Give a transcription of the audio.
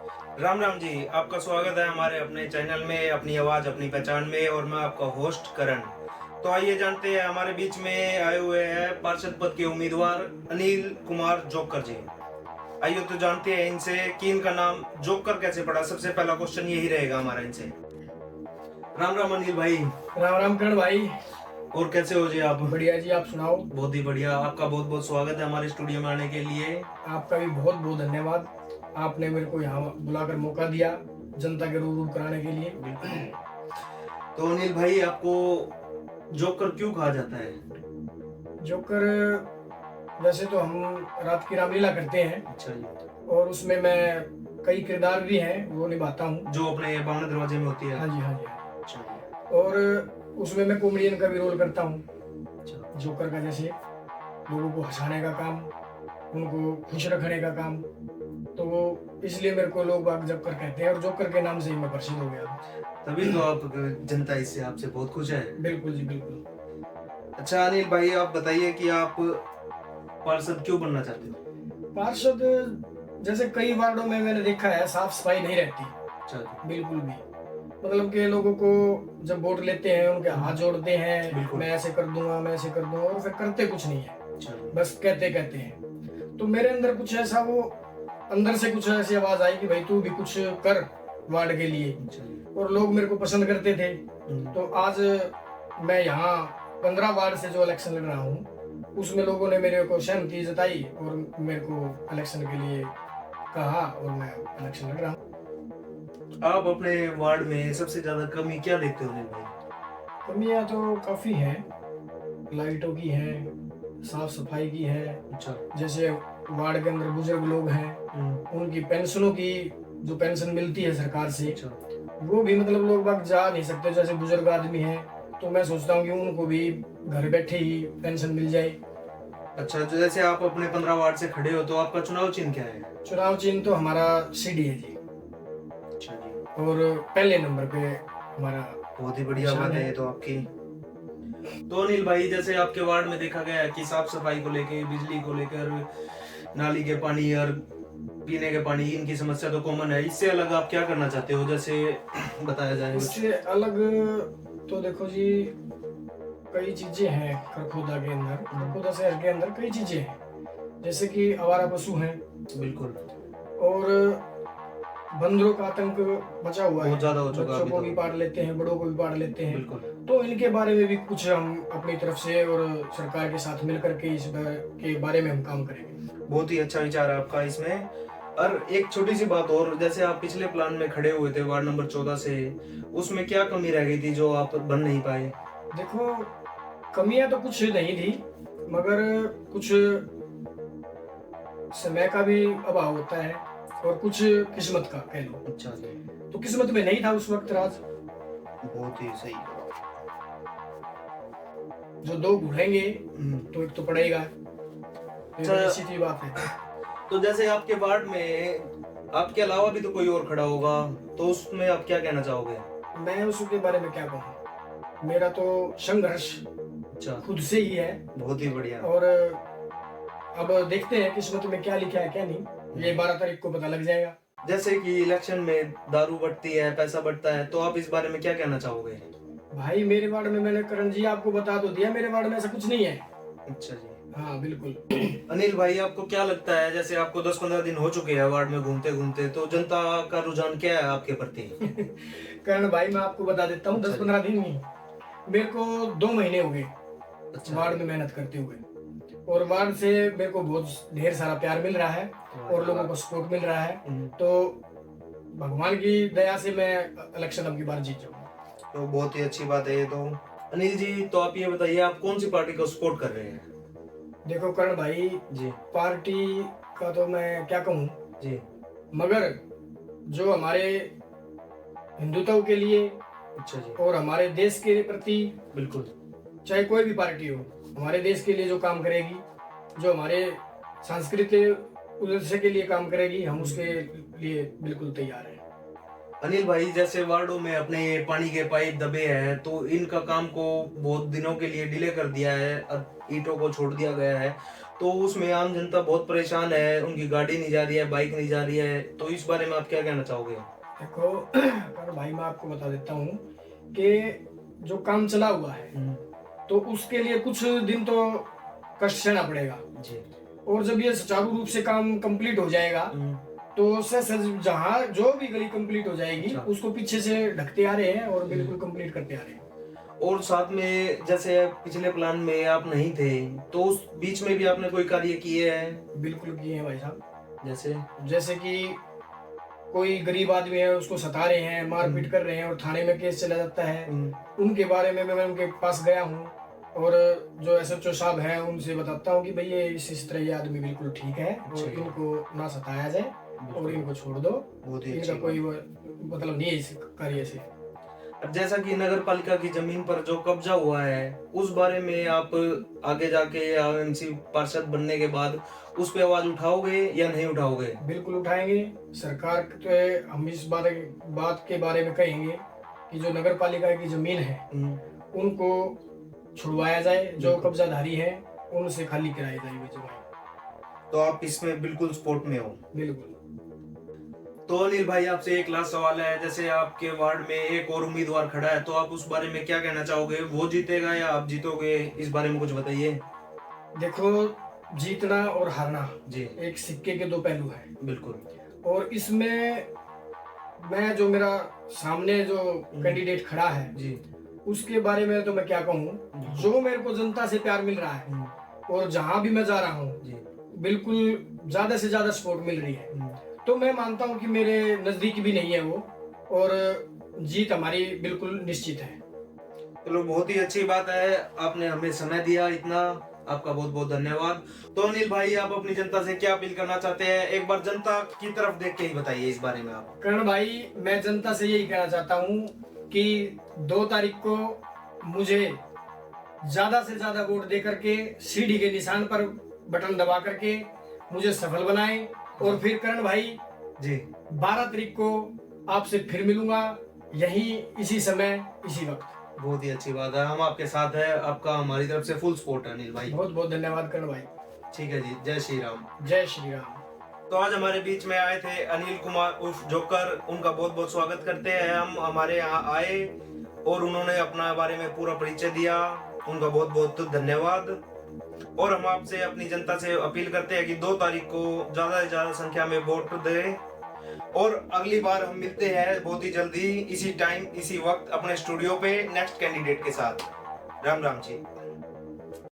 राम राम जी, आपका स्वागत है हमारे अपने चैनल में, अपनी आवाज अपनी पहचान में। और मैं आपका होस्ट करण। तो आइए जानते हैं, हमारे बीच में आए हुए हैं पार्षद पद के उम्मीदवार अनिल कुमार जोकर जी। आइए तो जानते हैं इनसे कि इनका नाम जोकर कैसे पड़ा। सबसे पहला क्वेश्चन यही रहेगा हमारा इनसे। राम राम अनिल भाई। राम राम करण भाई। और कैसे हो जी आप? बढ़िया जी, आप सुनाओ। बहुत ही बढ़िया। आपका बहुत बहुत स्वागत है हमारे स्टूडियो में आने के लिए। आपका भी बहुत बहुत धन्यवाद। आपने मेरे को यहाँ बुलाकर मौका दिया जनता के रूबरू कराने के लिए। तो अनिल भाई, आपको जोकर क्यों कहा जाता है? जोकर, वैसे तो हम रात की रामलीला करते हैं। अच्छा जी। और उसमें मैं कई किरदार भी हैं वो निभाता हूँ। जो अपने बावन दरवाजे में होती है। हाँ जी, हाँ जी। अच्छा जी। और उसमें मैं कॉमेडियन का भी रोल करता हूँ। अच्छा। जोकर का, जैसे लोगों को हंसाने का काम, उनको खुश रखने का काम। तो इसलिए मेरे को लोग बाग जोकर कहते हैं और जोकर के नाम से ही मैं प्रसिद्ध हो गया। तभी तो आप जनता इससे आपसे बहुत खुश है। बिल्कुल जी, बिल्कुल। अच्छा अनिल भाई, आप बताइए कि आप पार्षद क्यों बनना चाहते हो? पार्षद, जैसे कई वार्डों में मैंने देखा है साफ सफाई नहीं रहती। अच्छा जी। बिल्कुल भी। मतलब कि लोगों को जब वोट लेते हैं उनके हाथ जोड़ते हैं, मैं ऐसे कर दूंगा, मैं ऐसे कर दूंगा, और फिर करते कुछ नहीं है। अच्छा जी। बस कहते कहते हैं। तो मेरे अंदर कुछ ऐसा, वो अंदर से कुछ ऐसी आवाज आई कि भाई तू भी कुछ कर वार्ड के लिए। अच्छा जी। और लोग मेरे को पसंद करते थे। तो आज मैं यहाँ 15 वार्ड से जो इलेक्शन लड़ रहा हूँ, उसमें लोगों ने मेरे को सहमति जताई और मेरे को इलेक्शन के लिए कहा और मैं इलेक्शन लड़ रहा हूँ। आप अपने वार्ड में सबसे ज्यादा कमी क्या देखते हो अनिल भाई? कमियां तो काफी हैं। लाइटों की है, साफ सफाई की है। अच्छा। जैसे वार्ड के अंदर बुजुर्ग लोग हैं, उनकी पेंशनों की जो पेंशन मिलती है सरकार से, अच्छा। वो भी मतलब लोग बाग जा नहीं सकते। जैसे बुजुर्ग आदमी हैं, तो मैं सोचता हूँ कि उनको भी घर बैठे ही पेंशन मिल जाए। अच्छा, तो जैसे आप अपने 15 वार्ड से खड़े हो, तो आपका चुनाव चिन्ह क्या है? चुनाव चिन्ह तो हमारा सीडी है जी। अच्छा जी। और पहले नंबर पे हमारा। बहुत ही बढ़िया बात है ये तो आपकी। तो अनिल भाई, जैसे आपके वार्ड में देखा गया है कि साफ सफाई को लेके, बिजली को लेकर, नाली के पानी और पीने के पानी, इनकी समस्या तो कॉमन है। इससे अलग आप क्या करना चाहते हो, जैसे बताया जाए कुछ? इससे अलग तो देखो जी, कई चीजें हैं खरखोदा के अंदर, खरखोदा शहर के अंदर कई चीजें हैं। जैसे कि आवारा पशु हैं। बिल्कुल। और बंदरों का आतंक बचा हुआ है। बहुत ज्यादा हो चुका है बच्चों को अभी भी तो। पार लेते हैं, बड़ों को भी पार लेते हैं। बिल्कुल। तो इनके बारे में भी कुछ हम अपनी तरफ से और सरकार के साथ मिलकर के इस के बारे में हम काम करेंगे। बहुत ही अच्छा विचार है आपका इसमें। और एक छोटी सी बात और, जैसे आप पिछले प्लान में खड़े हुए थे वार्ड नंबर 14 से, उसमें क्या कमी रह गई थी जो आप बन नहीं पाए? देखो, कमियां तो कुछ नहीं थी, मगर कुछ समय का भी अभाव होता है और कुछ किस्मत का कह लो। अच्छा जी। तो किस्मत में नहीं था उस वक्त राज। बहुत ही सही। जो दो घुड़ेंगे तो एक तो पड़ेगा। अच्छा। सीधी बात है। तो जैसे आपके वार्ड में आपके अलावा भी तो कोई और खड़ा होगा, तो उसमें आप क्या कहना चाहोगे? मैं उसके बारे में क्या कहूँ, मेरा तो संघर्ष अच्छा। खुद से ही है। बहुत ही बढ़िया। और अब देखते हैं किस्मत में क्या लिखा है क्या नहीं, ये 12 तारीख को पता लग जाएगा। जैसे कि इलेक्शन में दारू बढ़ती है, पैसा बढ़ता है, तो आप इस बारे में क्या कहना चाहोगे? भाई मेरे वार्ड में, मैंने करण जी आपको बता तो दिया, मेरे वार्ड में ऐसा कुछ नहीं है। अच्छा जी। हाँ बिल्कुल। अनिल भाई, आपको क्या लगता है, जैसे आपको 10-15 दिन हो चुके हैं वार्ड में घूमते घूमते, तो जनता का रुझान क्या है आपके प्रति? करण भाई मैं आपको बता देता हूँ, 10-15 दिन नहीं, मेरे को 2 महीने हो गए वार्ड में मेहनत करते हुए। और वार्ड से मेरे को बहुत ढेर सारा प्यार मिल रहा है और लोगों को सपोर्ट मिल रहा है। तो भगवान की दया से मैं इलेक्शन अब की बार जीत जाऊंगा। तो बहुत ही अच्छी बात है ये तो। अनिल जी, तो आप ये बताइए, आप कौन सी पार्टी को सपोर्ट कर रहे हैं? देखो करण भाई जी। पार्टी का तो मैं क्या कहूँ जी। मगर जो हमारे हिंदुत्व के लिए, अच्छा जी। और हमारे देश के प्रति, बिल्कुल, चाहे कोई भी पार्टी हो, हमारे देश के लिए जो काम करेगी, जो हमारे सांस्कृतिक उद्देश्य के लिए काम करेगी, हम उसके लिए बिल्कुल तैयार हैं। अनिल भाई, जैसे वार्डों में अपने ये पानी के पाइप दबे हैं, तो इनका काम को बहुत दिनों के लिए डिले कर दिया है और ईंटों को छोड़ दिया गया है। तो उसमें आम जनता बहुत परेशान है, उनकी गाड़ी नहीं जा रही है, बाइक नहीं जा रही है, तो इस बारे में आप क्या कहना चाहोगे? देखो करण भाई, मैं आपको बता देता हूँ कि जो काम चला हुआ है तो उसके लिए कुछ दिन तो कष्ट सहना पड़ेगा जी। और जब ये सुचारू रूप से काम कंप्लीट हो जाएगा तो जहाँ जो भी गली कंप्लीट हो जाएगी अच्छा। उसको पीछे से ढकते आ रहे हैं और बिल्कुल कंप्लीट करते आ रहे हैं। और साथ में जैसे पिछले प्लान में आप नहीं थे, तो उस बीच में भी आपने कोई कार्य किए हैं? बिल्कुल किए हैं भाई साहब। जैसे जैसे कि कोई गरीब आदमी है उसको सता रहे हैं, मारपीट कर रहे हैं और थाने में केस चला जाता है, उनके बारे में मैं उनके पास गया हूँ और जो SHO साहब हैं उनसे बताता हूँ कि भाई ये इस तरह ये आदमी बिल्कुल ठीक है और इनको ना सताया जाए और इनको छोड़ दो, इनका कोई मतलब नहीं है इस कार्य से। अब जैसा कि नगर पालिका की जमीन पर जो कब्जा हुआ है, उस बारे में आप आगे जाके MC पार्षद बनने के बाद उस पे आवाज उठाओगे या नहीं उठाओगे? बिल्कुल उठाएंगे। सरकार तो हम इस बात के बारे में कहेंगे कि जो नगर पालिका की जमीन है उनको छुड़वाया जाए, जो कब्जाधारी है उनसे खाली कराई जाए वो जगह। तो आप इसमें बिल्कुल सपोर्ट में हो? बिल्कुल। तो अनिल भाई, आपसे एक लास्ट सवाल है, जैसे आपके वार्ड में एक और उम्मीदवार खड़ा है, तो आप उस बारे में क्या कहना चाहोगे? वो जीतेगा या आप जीतोगे? इस बारे में कुछ बताइए। देखो, जीतना और हारना जी एक सिक्के के दो पहलू है। बिल्कुल। और इसमें मैं जो मेरा सामने जो कैंडिडेट खड़ा है जी उसके बारे में तो मैं क्या कहूँ, जो मेरे को जनता से प्यार मिल रहा है और जहाँ भी मैं जा रहा हूँ बिल्कुल ज्यादा से ज्यादा सपोर्ट मिल रही है, तो मैं मानता हूँ कि मेरे नजदीक भी नहीं है वो और जीत हमारी बिल्कुल निश्चित है। चलो, बहुत ही अच्छी बात है, आपने हमें समय दिया इतना, आपका बहुत बहुत धन्यवाद। तो अनिल भाई, आप अपनी जनता से क्या अपील करना चाहते हैं? एक बार जनता की तरफ देख के ही बताइए इस बारे में आप। करण भाई, मैं जनता से यही कहना चाहता हूँ कि 2 तारीख को मुझे ज्यादा से ज्यादा वोट दे करके सीढ़ी के निशान पर बटन दबा करके मुझे सफल बनाएं और फिर करण भाई जी 12 तारीख को आपसे फिर मिलूंगा, यही इसी समय इसी वक्त। बहुत ही अच्छी बात है, हम आपके साथ है, आपका हमारी तरफ से फुल सपोर्ट है अनिल भाई। बहुत बहुत धन्यवाद करण भाई। ठीक है जी, जय श्री राम। जय श्री राम। तो आज हमारे बीच में आए थे अनिल कुमार उर्फ जोकर, उनका बहुत बहुत स्वागत करते हैं हम। हमारे यहाँ आए और उन्होंने अपना बारे में पूरा परिचय दिया, उनका बहुत बहुत धन्यवाद। और हम आपसे, अपनी जनता से अपील करते हैं कि 2 तारीख को ज्यादा से ज्यादा संख्या में वोट दें और अगली बार हम मिलते हैं बहुत ही जल्दी इसी टाइम इसी वक्त अपने स्टूडियो पे नेक्स्ट कैंडिडेट के साथ। राम राम जी।